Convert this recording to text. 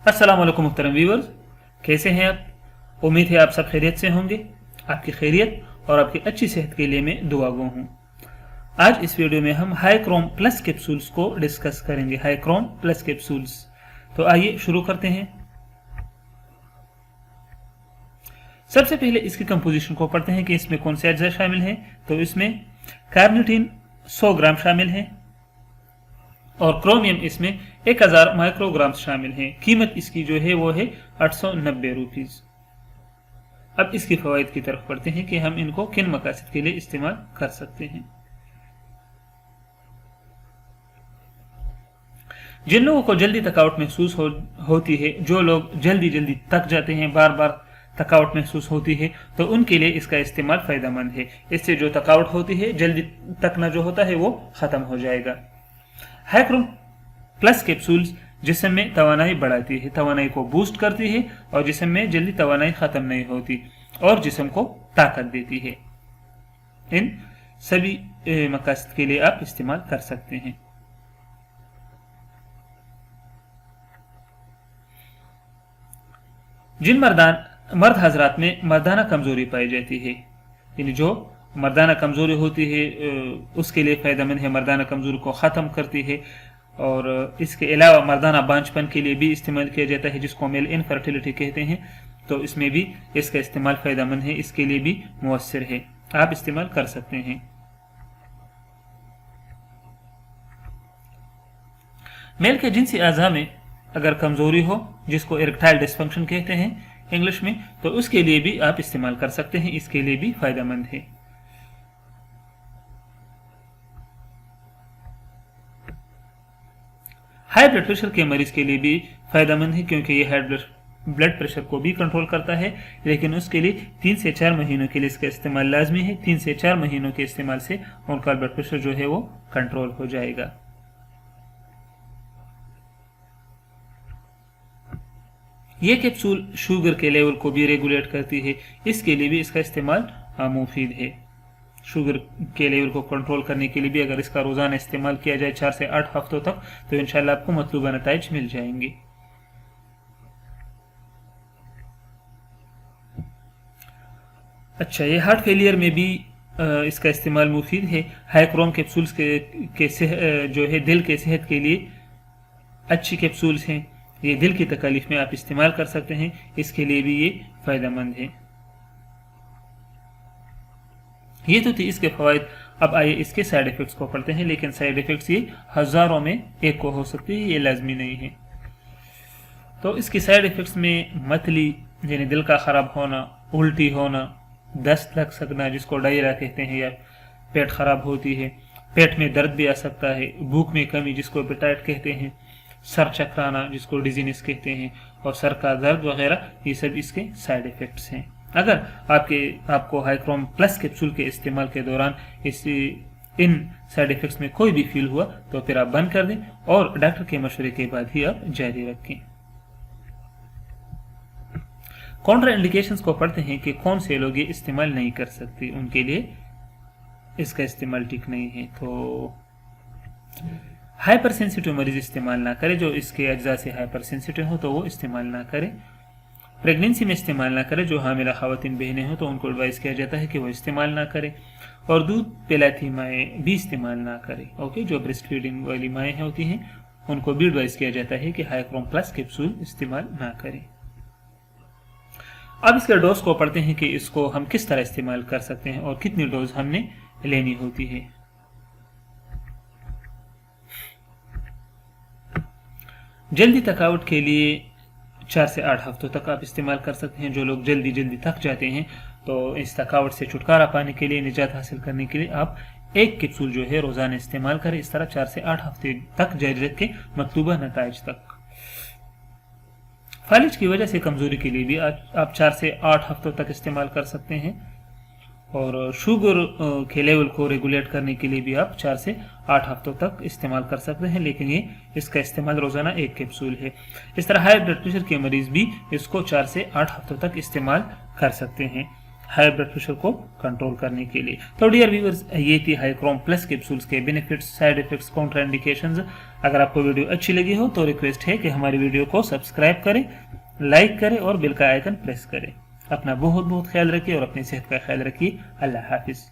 अस्सलाम वालेकुम मुहतरम व्यूअर्स, कैसे हैं आप। उम्मीद है आप सब खैरियत से होंगे। आपकी खैरियत और आपकी अच्छी सेहत के लिए मैं दुआ गो हूँ। आज इस वीडियो में हम हाई क्रोम प्लस कैप्सूल्स को डिस्कस करेंगे। हाई क्रोम प्लस कैप्सूल्स, तो आइए शुरू करते हैं। सबसे पहले इसकी कंपोजिशन को पढ़ते हैं कि इसमें कौन से अज्जा शामिल हैं। तो इसमें कार्निटीन 100 ग्राम शामिल है और क्रोमियम इसमें 1000 माइक्रोग्राम शामिल हैं। कीमत इसकी जो है वो है 890 रुपीज। अब इसकी फवाइद की तरफ पढ़ते हैं कि हम इनको किन मकासद के लिए इस्तेमाल कर सकते हैं। जिन लोगों को जल्दी थकावट महसूस होती है, जो लोग जल्दी थक जाते हैं, बार बार थकावट महसूस होती है, तो उनके लिए इसका इस्तेमाल फायदेमंद है। इससे जो थकावट होती है, जल्दी थकना जो होता है वो खत्म हो जाएगा। हाई क्रोम प्लस कैप्सूल्स जिस्म में तवानाई बढ़ाती है, तवानाई को बूस्ट करती है और जिस्म में जल्दी तवानाई खत्म नहीं होती और जिस्म को ताकत देती है। इन सभी मकासद के लिए आप इस्तेमाल कर सकते हैं। जिन मर्द हजरात में मर्दाना कमजोरी पाई जाती है, यानी जो मर्दाना कमजोरी होती है उसके लिए फायदेमंद है, मर्दाना कमजोरी को ख़त्म करती है। और इसके अलावा मर्दाना बांझपन के लिए भी इस्तेमाल किया जाता है, जिसको मेल इनफर्टिलिटी कहते हैं। तो इसमें भी इसका इस्तेमाल फायदेमंद है, इसके लिए भी मुअस्सिर है, आप इस्तेमाल कर सकते हैं। मेल के जिनसी अज़ा में अगर कमजोरी हो, जिसको इरेक्टाइल डिस्फंक्शन कहते हैं इंग्लिश में, तो उसके लिए भी आप इस्तेमाल कर सकते हैं, इसके लिए भी फायदेमंद है। हाई ब्लड प्रेशर के मरीज के लिए भी फायदेमंद है, क्योंकि ये हाई ब्लड प्रेशर को भी कंट्रोल करता है, लेकिन उसके लिए 3 से 4 महीनों के लिए इसका इस्तेमाल लाजमी है। 3 से 4 महीनों के इस्तेमाल से उनका ब्लड प्रेशर जो है वो कंट्रोल हो जाएगा। ये कैप्सूल शुगर के लेवल को भी रेगुलेट करती है, इसके लिए भी इसका इस्तेमाल मुफीद है। शुगर के लेवल को कंट्रोल करने के लिए भी अगर इसका रोजाना इस्तेमाल किया जाए 4 से 8 हफ्तों तक, तो इंशाल्लाह आपको मतलूबा नताइज मिल जाएंगे। अच्छा, ये हार्ट फेलियर में भी इसका इस्तेमाल मुफीद है। हाई क्रोम कैप्सूल्स जो है दिल के सेहत के लिए अच्छी कैप्सूल्स हैं। ये दिल की तकलीफ में आप इस्तेमाल कर सकते हैं, इसके लिए भी ये फायदेमंद है। ये तो थी इसके फवाइद। अब आइए इसके साइड इफेक्ट्स को पढ़ते हैं, लेकिन साइड इफेक्ट्स ये हजारों में एक को हो सकती है, ये लाजमी नहीं है। तो इसकी साइड इफेक्ट्स में मतली यानी दिल का खराब होना, उल्टी होना, दस्त लग सकना जिसको डायरिया कहते हैं, या पेट खराब होती है, पेट में दर्द भी आ सकता है, भूख में कमी जिसको एपेटाइट कहते हैं, सर चकराना जिसको डिजीनेस कहते हैं, और सर का दर्द वगैरह, ये सब इसके साइड इफेक्ट्स हैं। अगर आपको हाई क्रोम प्लस कैप्सूल के इस्तेमाल के दौरान इन साइड इफेक्ट्स में कोई भी फील हुआ, तो फिर आप बंद कर दें और डॉक्टर के मशवरे के बाद ही आप जारी रखें। कॉन्ट्रा इंडिकेशंस को पढ़ते हैं कि कौन से लोग ये इस्तेमाल नहीं कर सकते, उनके लिए इसका इस्तेमाल ठीक नहीं है। तो हाइपर सेंसिटिव मरीज इस्तेमाल ना करे, जो इसके अज्जा से हाइपर सेंसिटिव हो तो वो इस्तेमाल ना करे। प्रेगनेंसी में इस्तेमाल ना करे, जो हामिला खवातीन बहनें हो तो उनको एडवाइस किया जाता है कि वो इस्तेमाल ना करें। और दूध पिलाती माएँ भी इस्तेमाल ना करें। ओके, जो ब्रेस्ट फीडिंग वाली माएँ होती हैं उनको भी एडवाइस किया जाता है कि हाई क्रोम प्लस कैप्सूल इस्तेमाल ना करें। अब इसके डोज को पढ़ते हैं कि इसको हम किस तरह इस्तेमाल कर सकते हैं और कितनी डोज हमने लेनी होती है। जल्दी थकावट के लिए 4 से 8 हफ्तों तक आप इस्तेमाल कर सकते हैं। जो लोग जल्दी थक जाते हैं, तो इस थकावट से छुटकारा पाने के लिए, निजात हासिल करने के लिए आप एक कैप्सूल जो है रोजाना इस्तेमाल करें। इस तरह 4 से 8 हफ्ते तक जारी रखें, मतलूबा नताइज तक। फालिज की वजह से कमजोरी के लिए भी आप 4 से 8 हफ्तों तक इस्तेमाल कर सकते हैं। और शुगर के लेवल को रेगुलेट करने के लिए भी आप 4 से 8 हफ्तों तक इस्तेमाल कर सकते हैं, लेकिन ये इसका इस्तेमाल रोजाना एक कैप्सूल है। इस तरह हाई ब्लड प्रेशर के मरीज भी इसको 4 से 8 हफ्तों तक इस्तेमाल कर सकते हैं। हाई ब्लड प्रेशर को कंट्रोल करने के लिए। तो डियर व्यूअर्स, ये थी हाईक्रोम प्लस कैप्सूल्स के benefits, side effects, counter indications. अगर आपको वीडियो अच्छी लगी हो तो रिक्वेस्ट है कि हमारी वीडियो को सब्सक्राइब करें, लाइक करें और बेल का आइकन प्रेस करें। अपना बहुत बहुत ख्याल रखिए और अपनी सेहत का ख्याल रखिए। अल्लाह हाफिज़।